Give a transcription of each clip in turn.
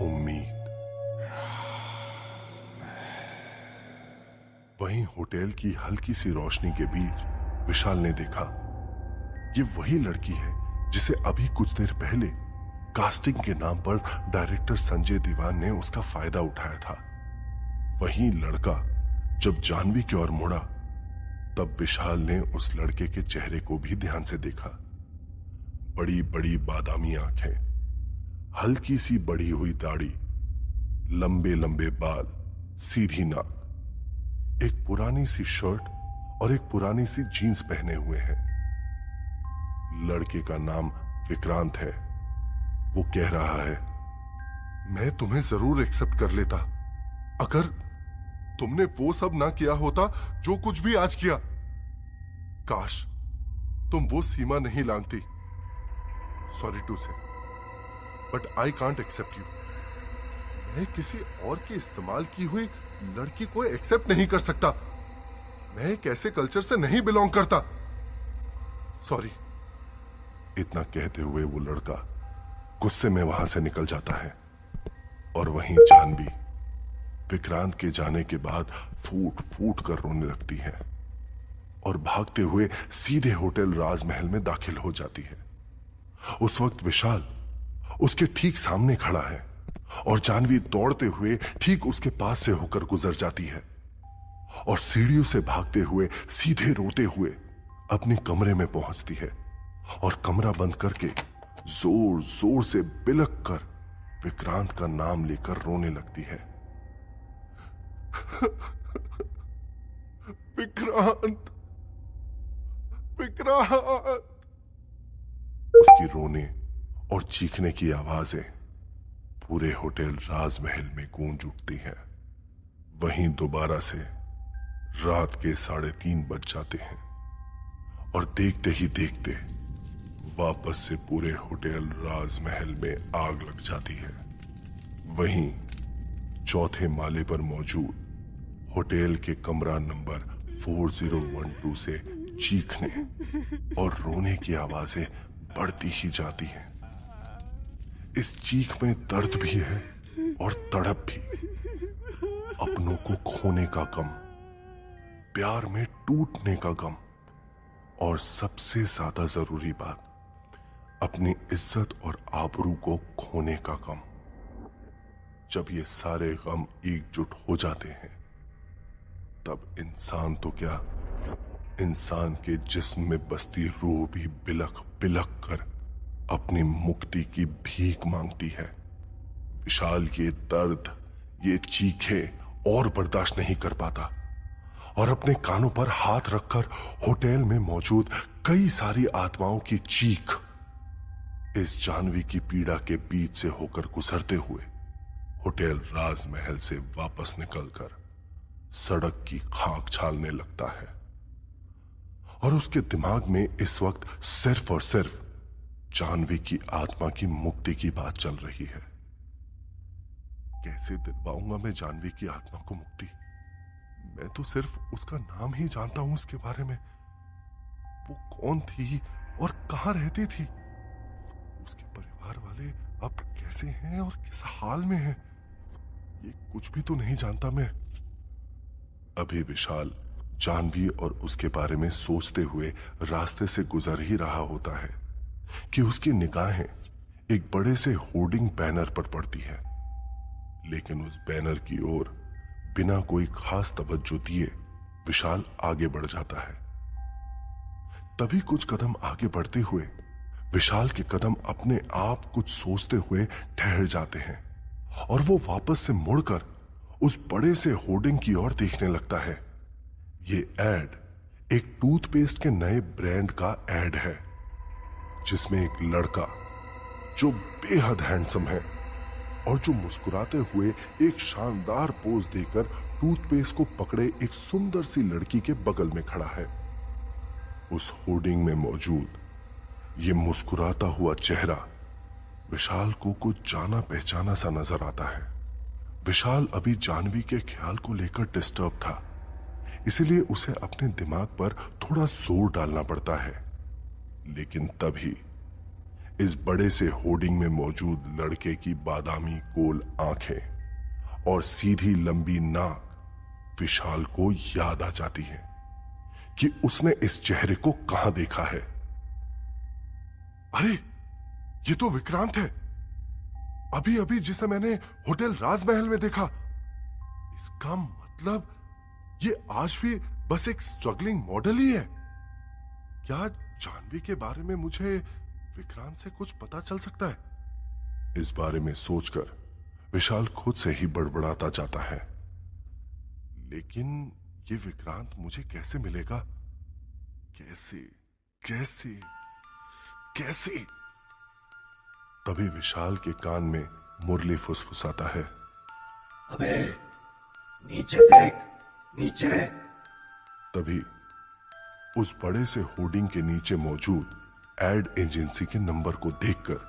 उम्मीद। वहीं होटल की हल्की सी रोशनी के बीच विशाल ने देखा, ये वही लड़की है जिसे अभी कुछ देर पहले कास्टिंग के नाम पर डायरेक्टर संजय दीवान ने उसका फायदा उठाया था। वहीं लड़का जब जाह्नवी की ओर मुड़ा तब विशाल ने उस लड़के के चेहरे को भी ध्यान से देखा। बड़ी बड़ी बादामी आंखें, हल्की सी बढ़ी हुई दाढ़ी, लंबे लंबे बाल, सीधी नाक, एक पुरानी सी शर्ट और एक पुरानी सी जीन्स पहने हुए हैं। लड़के का नाम विक्रांत है। वो कह रहा है, मैं तुम्हें जरूर एक्सेप्ट कर लेता अगर तुमने वो सब ना किया होता जो कुछ भी आज किया। काश तुम वो सीमा नहीं लांघती। Sorry to say, but I can't accept you. मैं किसी और के इस्तेमाल की हुई लड़की को एक्सेप्ट नहीं कर सकता। मैं एक ऐसे कल्चर से नहीं बिलोंग करता। सॉरी। इतना कहते हुए वो लड़का गुस्से में वहां से निकल जाता है और वहीं जाह्नवी विक्रांत के जाने के बाद फूट फूट कर रोने लगती है और भागते हुए सीधे होटल राजमहल में दाखिल हो जाती है। उस वक्त विशाल उसके ठीक सामने खड़ा है और जाह्नवी दौड़ते हुए ठीक उसके पास से होकर गुजर जाती है और सीढ़ियों से भागते हुए सीधे रोते हुए अपने कमरे में पहुंचती है और कमरा बंद करके जोर जोर से बिलक कर विक्रांत का नाम लेकर रोने लगती है। विक्रांत, विक्रांत। उसकी रोने और चीखने की आवाजें पूरे होटल राजमहल में गूंज उठती हैं। वहीं दोबारा से रात के 3:30 बज जाते हैं और देखते ही देखते वापस से पूरे होटल राजमहल में आग लग जाती है। वहीं चौथे माले पर मौजूद होटल के कमरा नंबर 4012 से चीखने और रोने की आवाजें बढ़ती ही जाती हैं। इस चीख में दर्द भी है और तड़प भी। अपनों को खोने का गम, प्यार में टूटने का गम और सबसे ज्यादा जरूरी बात, अपनी इज्जत और आबरू को खोने का गम। जब ये सारे गम एकजुट हो जाते हैं तब इंसान तो क्या, इंसान के जिस्म में बसती रूह भी बिलख बिलख कर अपनी मुक्ति की भीख मांगती है। विशाल ये दर्द, ये चीखे और बर्दाश्त नहीं कर पाता और अपने कानों पर हाथ रखकर होटल में मौजूद कई सारी आत्माओं की चीख इस जाह्नवी की पीड़ा के बीच से होकर गुजरते हुए होटल राजमहल से वापस निकलकर सड़क की खाक छालने लगता है और उसके दिमाग में इस वक्त सिर्फ और सिर्फ जाह्नवी की आत्मा की मुक्ति की बात चल रही है। कैसे दिलवाऊंगा मैं जाह्नवी की आत्मा को मुक्ति? मैं तो सिर्फ उसका नाम ही जानता हूं उसके बारे में। वो कौन थी और कहां रहती थी? उसके परिवार वाले अब कैसे हैं और किस हाल में हैं? ये कुछ भी तो नहीं जानता मैं। अभी विशाल जाह्नवी और उसके बारे में सोचते हुए रास्ते से गुजर ही रहा होता है कि उसकी निगाहें एक बड़े से होर्डिंग बैनर पर पड़ती है। लेकिन उस बैनर की ओर बिना कोई खास तवज्जो दिए विशाल आगे बढ़ जाता है। तभी कुछ कदम आगे बढ़ते हुए विशाल के कदम अपने आप कुछ सोचते हुए ठहर जाते हैं और वो वापस से मुड़कर उस बड़े से होर्डिंग की ओर देखने लगता है। ये एड एक टूथपेस्ट के नए ब्रांड का एड है जिसमें एक लड़का जो बेहद हैंडसम है और जो मुस्कुराते हुए एक शानदार पोज देकर टूथपेस्ट को पकड़े एक सुंदर सी लड़की के बगल में खड़ा है। उस होर्डिंग में मौजूद ये मुस्कुराता हुआ चेहरा विशाल को कुछ जाना पहचाना सा नजर आता है। विशाल अभी जाह्नवी के ख्याल को लेकर डिस्टर्ब था, इसलिए उसे अपने दिमाग पर थोड़ा जोर डालना पड़ता है। लेकिन तभी इस बड़े से होर्डिंग में मौजूद लड़के की बादामी गोल आंखें और सीधी लंबी नाक विशाल को याद आ जाती है कि उसने इस चेहरे को कहां देखा है। अरे, ये तो विक्रांत है, अभी अभी जिसे मैंने होटल राजमहल में देखा। इसका मतलब ये आज भी बस एक स्ट्रगलिंग मॉडल ही है। क्या जाह्नवी के बारे में मुझे विक्रांत से कुछ पता चल सकता है? इस बारे में सोचकर विशाल खुद से ही बड़बड़ाता जाता है। लेकिन ये विक्रांत मुझे कैसे मिलेगा? कैसे कैसे कैसे? तभी विशाल के कान में मुरली फुसफुसाता है, अबे नीचे देख, नीचे। तभी उस बड़े से होर्डिंग के नीचे मौजूद एड एजेंसी के नंबर को देखकर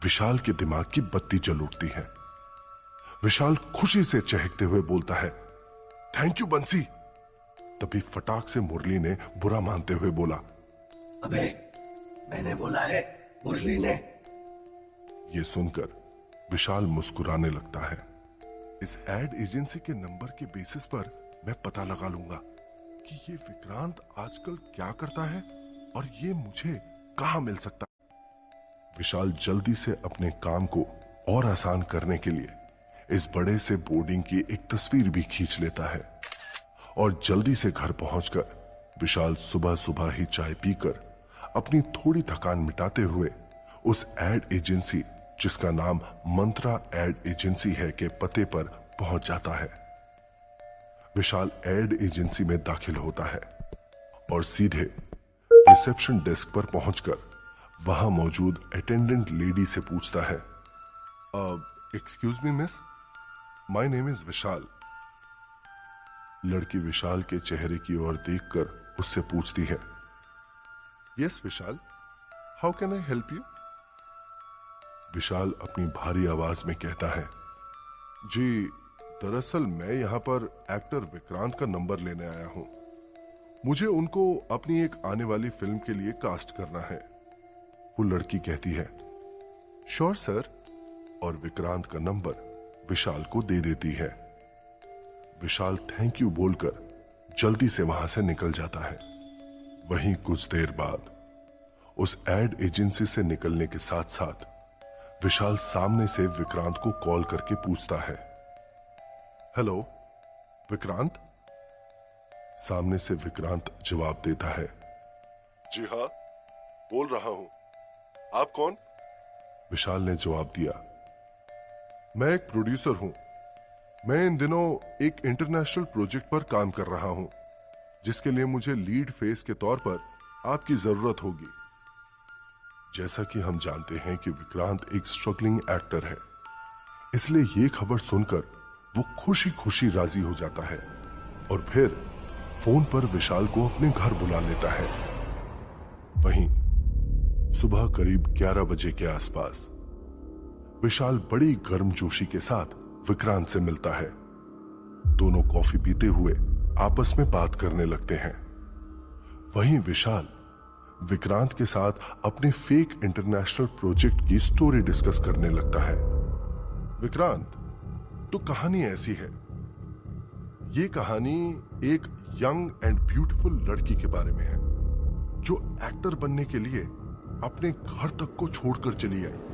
विशाल के दिमाग की बत्ती जल उठती है। विशाल खुशी से चहकते हुए बोलता है, थैंक यू बंसी। तभी फटाक से मुरली ने बुरा मानते हुए बोला, अबे मैंने बोला है, मुरली ने। यह सुनकर विशाल मुस्कुराने लगता है। इस एड एजेंसी के नंबर के बेसिस पर मैं पता लगा लूंगा कि ये विक्रांत आजकल क्या करता है और ये मुझे कहां मिल सकता है। विशाल जल्दी से अपने काम को और आसान करने के लिए इस बड़े से बोर्डिंग की एक तस्वीर भी खींच लेता है और जल्दी से घर पहुंचकर विशाल सुबह सुबह ही चाय पीकर अपनी थोड़ी थकान मिटाते हुए उस एड एजेंसी, जिसका नाम मंत्रा एड एजेंसी है, के पते पर पहुंच जाता है। विशाल एड एजेंसी में दाखिल होता है और सीधे रिसेप्शन डेस्क पर पहुंचकर वहां मौजूद अटेंडेंट लेडी से पूछता है, excuse me miss, my name is Vishal. लड़की विशाल के चेहरे की ओर देखकर उससे पूछती है, yes Vishal, how can I help you? Vishal अपनी भारी आवाज में कहता है, जी दरअसल मैं यहां पर एक्टर विक्रांत का नंबर लेने आया हूं। मुझे उनको अपनी एक आने वाली फिल्म के लिए कास्ट करना है। वो लड़की कहती है, श्योर सर, और विक्रांत का नंबर विशाल को दे देती है। विशाल थैंक यू बोलकर जल्दी से वहां से निकल जाता है। वहीं कुछ देर बाद उस एड एजेंसी से निकलने के साथ साथ विशाल सामने से विक्रांत को कॉल करके पूछता है, हेलो विक्रांत? सामने से विक्रांत जवाब देता है, जी हाँ, बोल रहा हूं, आप कौन? विशाल ने जवाब दिया, मैं एक प्रोड्यूसर हूं। मैं इन दिनों एक इंटरनेशनल प्रोजेक्ट पर काम कर रहा हूं, जिसके लिए मुझे लीड फेस के तौर पर आपकी जरूरत होगी। जैसा कि हम जानते हैं कि विक्रांत एक स्ट्रगलिंग एक्टर है, इसलिए ये खबर सुनकर वो खुशी खुशी राजी हो जाता है और फिर फोन पर विशाल को अपने घर बुला लेता है। वहीं सुबह करीब 11 बजे के आसपास विशाल बड़ी गर्मजोशी के साथ विक्रांत से मिलता है। दोनों कॉफी पीते हुए आपस में बात करने लगते हैं। वहीं विशाल विक्रांत के साथ अपने फेक इंटरनेशनल प्रोजेक्ट की स्टोरी डिस्कस करने लगता है। विक्रांत, तो कहानी ऐसी है, ये कहानी एक यंग एंड ब्यूटीफुल लड़की के बारे में है जो एक्टर बनने के लिए अपने घर तक को छोड़कर चली आई।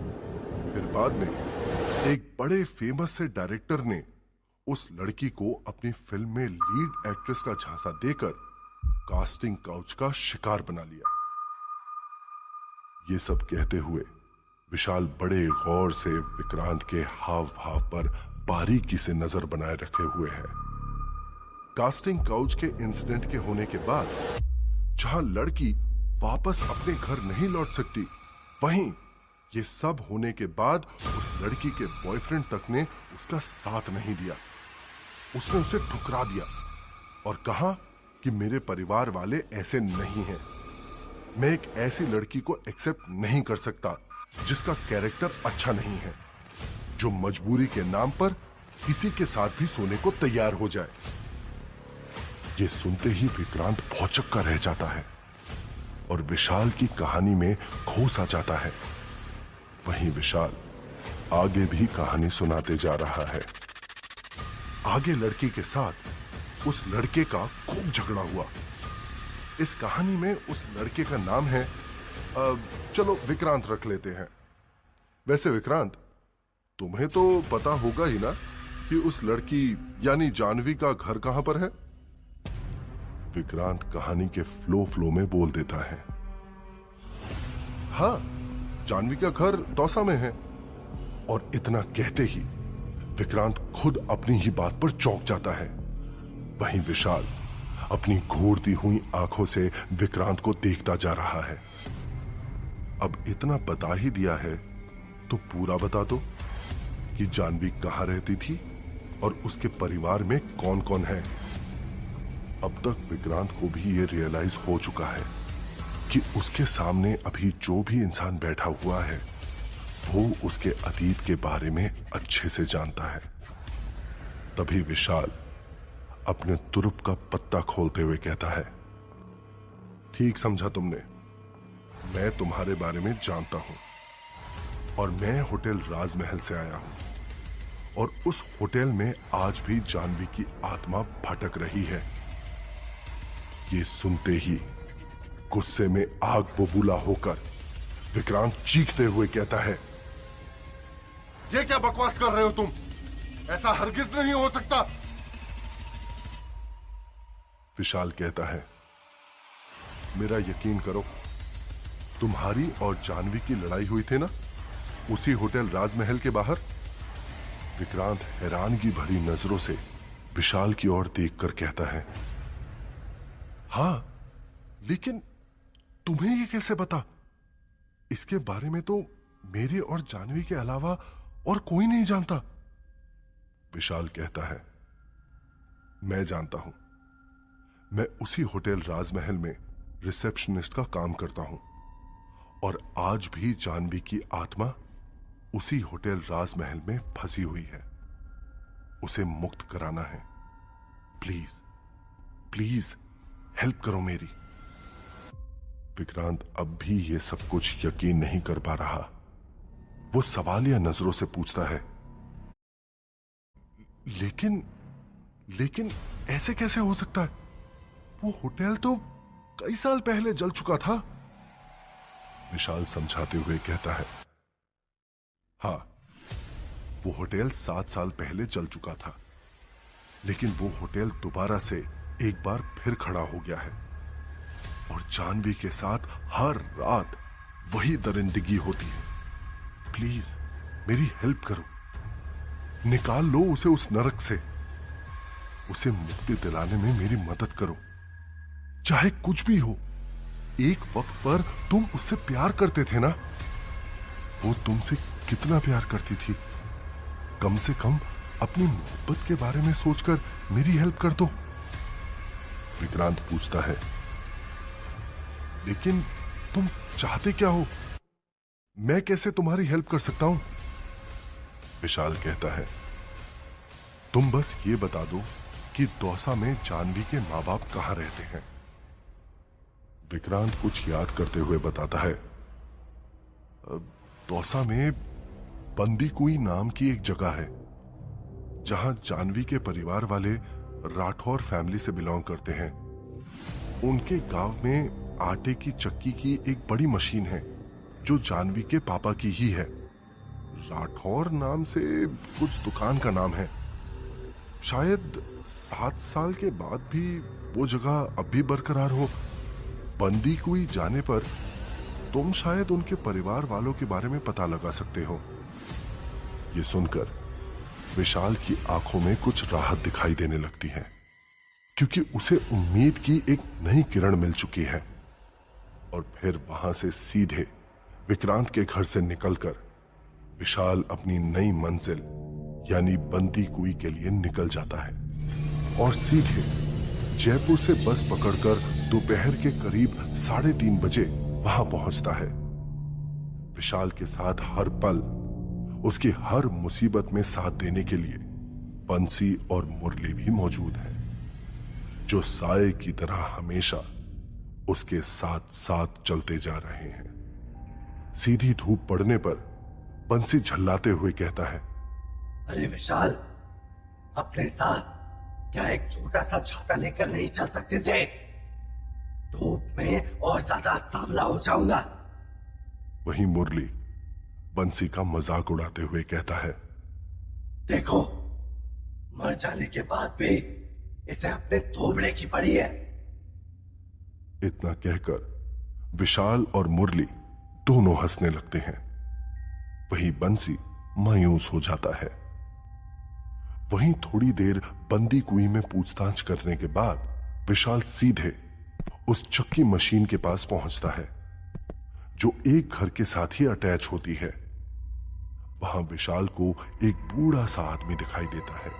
फिर बाद में एक बड़े फेमस से डायरेक्टर ने उस लड़की को अपनी फिल्म में लीड एक्ट्रेस का झांसा देकर कास्टिंग काउच का शिकार बना लिया। ये सब कहते हुए विशाल बड़े गौर से विक्रांत के हाव भाव पर बारीकी से नजर बनाए रखे हुए है। कास्टिंग काउच के इंसिडेंट के होने के बाद जहां लड़की वापस अपने घर नहीं लौट सकती, वहीं ये सब होने के बाद उस लड़की के बॉयफ्रेंड तक ने उसका साथ नहीं दिया। उसने उसे ठुकरा दिया और कहा कि मेरे परिवार वाले ऐसे नहीं हैं। मैं एक ऐसी लड़की को एक्सेप्ट नहीं कर सकता जिसका कैरेक्टर अच्छा नहीं है, जो मजबूरी के नाम पर किसी के साथ भी सोने को तैयार हो जाए। ये सुनते ही विक्रांत भौचक्का रह जाता है और विशाल की कहानी में खो सा जाता है। वहीं विशाल आगे भी कहानी सुनाते जा रहा है। आगे लड़की के साथ उस लड़के का खूब झगड़ा हुआ। इस कहानी में उस लड़के का नाम है चलो विक्रांत रख लेते हैं। वैसे विक्रांत, तुम्हें तो पता होगा ही ना कि उस लड़की यानी जानवी का घर कहां पर है? विक्रांत कहानी के फ्लो में बोल देता है, हाँ, जानवी का घर दौसा में है। और इतना कहते ही विक्रांत खुद अपनी ही बात पर चौंक जाता है। वहीं विशाल अपनी घूरती हुई आंखों से विक्रांत को देखता जा रहा है। अब इतना बता ही दिया है तो पूरा बता दो कि जानवी कहां रहती थी और उसके परिवार में कौन कौन है। अब तक विक्रांत को भी यह रियलाइज हो चुका है कि उसके सामने अभी जो भी इंसान बैठा हुआ है वो उसके अतीत के बारे में अच्छे से जानता है। तभी विशाल अपने तुरुप का पत्ता खोलते हुए कहता है, ठीक समझा तुमने, मैं तुम्हारे बारे में जानता हूं और मैं होटल राजमहल से आया हूं और उस होटल में आज भी जानवी की आत्मा भटक रही है। ये सुनते ही गुस्से में आग बबूला होकर विक्रांत चीखते हुए कहता है, ये क्या बकवास कर रहे हो तुम? ऐसा हरगिज नहीं हो सकता। विशाल कहता है, मेरा यकीन करो, तुम्हारी और जानवी की लड़ाई हुई थी ना उसी होटल राजमहल के बाहर। विक्रांत हैरानगी भरी नजरों से विशाल की ओर देखकर कहता है, हां, लेकिन तुम्हें ये कैसे पता? इसके बारे में तो मेरे और जानवी के अलावा और कोई नहीं जानता। विशाल कहता है, मैं जानता हूं। मैं उसी होटल राजमहल में रिसेप्शनिस्ट का काम करता हूं और आज भी जानवी की आत्मा उसी होटल राजमहल में फंसी हुई है। उसे मुक्त कराना है। प्लीज प्लीज हेल्प करो मेरी। विक्रांत अब भी ये सब कुछ यकीन नहीं कर पा रहा। वो सवालिया नजरों से पूछता है, लेकिन ऐसे कैसे हो सकता है? वो होटल तो कई साल पहले जल चुका था। विशाल समझाते हुए कहता है, हाँ, वो होटल 7 साल पहले जल चुका था, लेकिन वो होटल दोबारा से एक बार फिर खड़ा हो गया है और जानवी के साथ हर रात वही दरिंदगी होती है। प्लीज मेरी हेल्प करो, निकाल लो उसे उस नरक से। उसे मुक्ति दिलाने में मेरी मदद करो, चाहे कुछ भी हो। एक वक्त पर तुम उससे प्यार करते थे ना? वो तुमसे कितना प्यार करती थी? कम से कम अपनी मोहब्बत के बारे में सोचकर मेरी हेल्प कर दो। विक्रांत पूछता है, लेकिन तुम चाहते क्या हो? मैं कैसे तुम्हारी हेल्प कर सकता हूं? विशाल कहता है, तुम बस ये बता दो कि दौसा में जानवी के मां बाप कहां रहते हैं। विक्रांत कुछ याद करते हुए बताता है, दौसा में बंदी कुई नाम की एक जगह है जहां जानवी के परिवार वाले राठौर फैमिली से बिलोंग करते हैं। उनके गांव में आटे की चक्की की एक बड़ी मशीन है जो जानवी के पापा की ही है। राठौर नाम से कुछ दुकान का नाम है। शायद 7 साल के बाद भी वो जगह अब भी बरकरार हो। बंदी कुई जाने पर तुम शायद उनके परिवार वालों के बारे में पता लगा सकते हो। ये सुनकर विशाल की आंखों में कुछ राहत दिखाई देने लगती है, क्योंकि उसे उम्मीद की एक नई किरण मिल चुकी है। और फिर वहां से सीधे विक्रांत के घर से निकलकर विशाल अपनी नई मंजिल यानी बंदी कुई के लिए निकल जाता है और सीधे जयपुर से बस पकड़कर दोपहर के करीब 3:30 बजे वहां पहुंचता है। विशाल के साथ हर पल उसकी हर मुसीबत में साथ देने के लिए बंसी और मुरली भी मौजूद है, जो साए की तरह हमेशा उसके साथ साथ चलते जा रहे हैं। सीधी धूप पड़ने पर बंसी झल्लाते हुए कहता है, अरे विशाल, अपने साथ क्या एक छोटा सा छाता लेकर नहीं चल सकते थे? धूप में और ज्यादा सांवला हो जाऊंगा। वहीं मुरली बंसी का मजाक उड़ाते हुए कहता है, देखो, मर जाने के बाद भी इसे अपने थोबड़े की पड़ी है। इतना कहकर विशाल और मुरली दोनों हंसने लगते हैं। वहीं बंसी मायूस हो जाता है। वहीं थोड़ी देर बंदी कुएं में पूछताछ करने के बाद विशाल सीधे उस चक्की मशीन के पास पहुंचता है जो एक घर के साथ ही अटैच होती है। वहां विशाल को एक बूढ़ा सा आदमी दिखाई देता है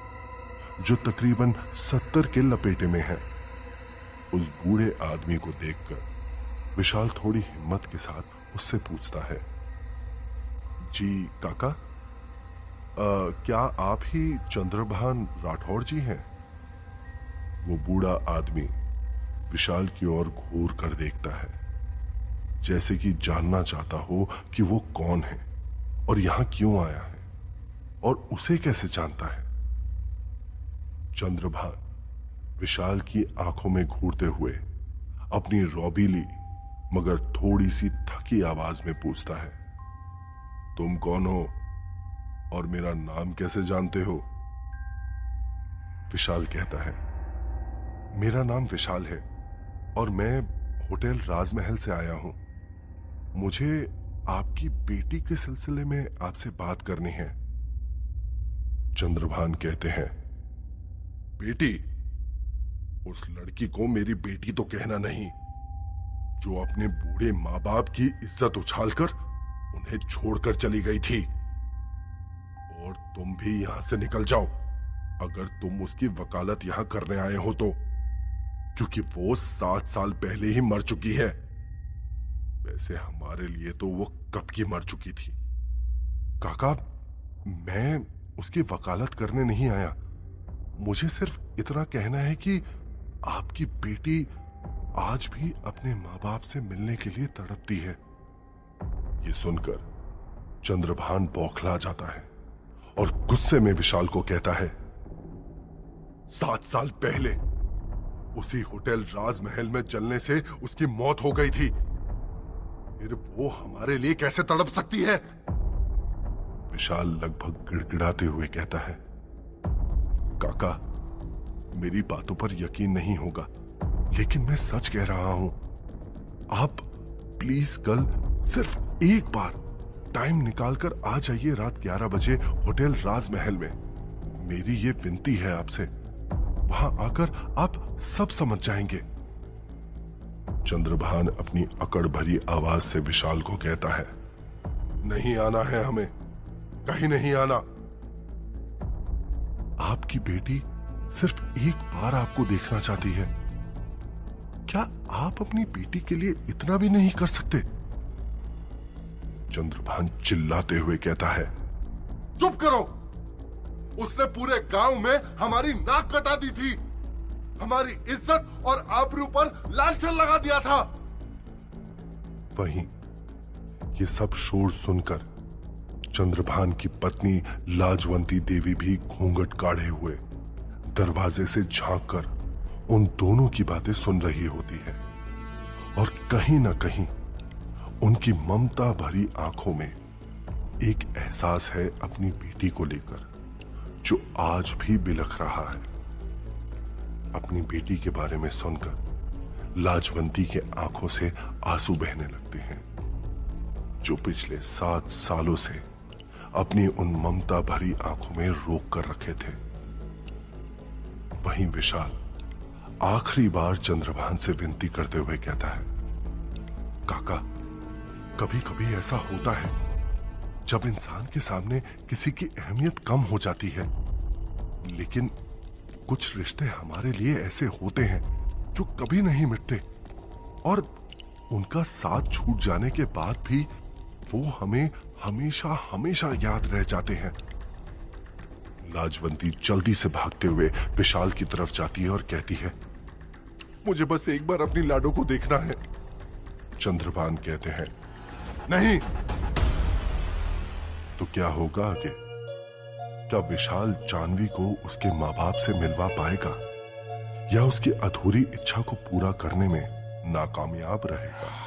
जो तकरीबन 70 के लपेटे में है। उस बूढ़े आदमी को देखकर विशाल थोड़ी हिम्मत के साथ उससे पूछता है, जी काका, क्या आप ही चंद्रभान राठौड़ जी हैं? वो बूढ़ा आदमी विशाल की ओर घूर कर देखता है, जैसे कि जानना चाहता हो कि वो कौन है और यहां क्यों आया है और उसे कैसे जानता है। चंद्रभान विशाल की आंखों में घूरते हुए अपनी रौबीली मगर थोड़ी सी थकी आवाज में पूछता है, तुम कौन हो और मेरा नाम कैसे जानते हो? विशाल कहता है, मेरा नाम विशाल है और मैं होटल राजमहल से आया हूं। मुझे आपकी बेटी के सिलसिले में आपसे बात करनी है। चंद्रभान कहते हैं, बेटी? उस लड़की को मेरी बेटी तो कहना नहीं, जो अपने बूढ़े मां बाप की इज्जत उछालकर उन्हें छोड़कर चली गई थी। और तुम भी यहां से निकल जाओ अगर तुम उसकी वकालत यहां करने आए हो तो, क्योंकि वो 7 साल पहले ही मर चुकी है। वैसे हमारे लिए तो वो कब की मर चुकी थी। काका, मैं उसकी वकालत करने नहीं आया। मुझे सिर्फ इतना कहना है कि आपकी बेटी आज भी अपने मां बाप से मिलने के लिए तड़पती है। ये सुनकर चंद्रभान बौखला जाता है और गुस्से में विशाल को कहता है, 7 साल पहले उसी होटल राजमहल में जलने से उसकी मौत हो गई थी, फिर वो हमारे लिए कैसे तड़प सकती है? विशाल लगभग गिड़गिड़ाते हुए कहता है, काका, मेरी बातों पर यकीन नहीं होगा, लेकिन मैं सच कह रहा हूं। आप प्लीज कल सिर्फ एक बार टाइम निकालकर आ जाइए रात 11 बजे होटल राजमहल में। मेरी ये विनती है आपसे। वहां आकर आप सब समझ जाएंगे। चंद्रभान अपनी अकड़ भरी आवाज से विशाल को कहता है, नहीं आना है हमें, कहीं नहीं आना। आपकी बेटी सिर्फ एक बार आपको देखना चाहती है। क्या आप अपनी बेटी के लिए इतना भी नहीं कर सकते? चंद्रभान चिल्लाते हुए कहता है, चुप करो। उसने पूरे गांव में हमारी नाक कटा दी थी, हमारी इज्जत और आबरू पर लांछन लगा दिया था। वहीं ये सब शोर सुनकर चंद्रभान की पत्नी लाजवंती देवी भी घूंघट काढ़े हुए दरवाजे से झांककर उन दोनों की बातें सुन रही होती है और कहीं ना कहीं उनकी ममता भरी आंखों में एक एहसास है अपनी बेटी को लेकर जो आज भी बिलख रहा है। अपनी बेटी के बारे में सुनकर लाजवंती के आंखों से आंसू बहने लगते हैं, जो पिछले 7 सालों से अपनी उन ममता भरी आंखों में रोक कर रखे थे। वहीं विशाल आखिरी बार चंद्रभान से विनती करते हुए कहता है, काका, कभी कभी ऐसा होता है जब इंसान के सामने किसी की अहमियत कम हो जाती है, लेकिन कुछ रिश्ते हमारे लिए ऐसे होते हैं जो कभी नहीं मिटते और उनका साथ छूट जाने के बाद भी वो हमें हमेशा हमेशा याद रह जाते हैं। लाजवंती जल्दी से भागते हुए विशाल की तरफ जाती है और कहती है, मुझे बस एक बार अपनी लाडो को देखना है। चंद्रभान कहते हैं, नहीं, तो क्या होगा आगे? क्या विशाल जानवी को उसके माँ बाप से मिलवा पाएगा या उसकी अधूरी इच्छा को पूरा करने में नाकामयाब रहेगा?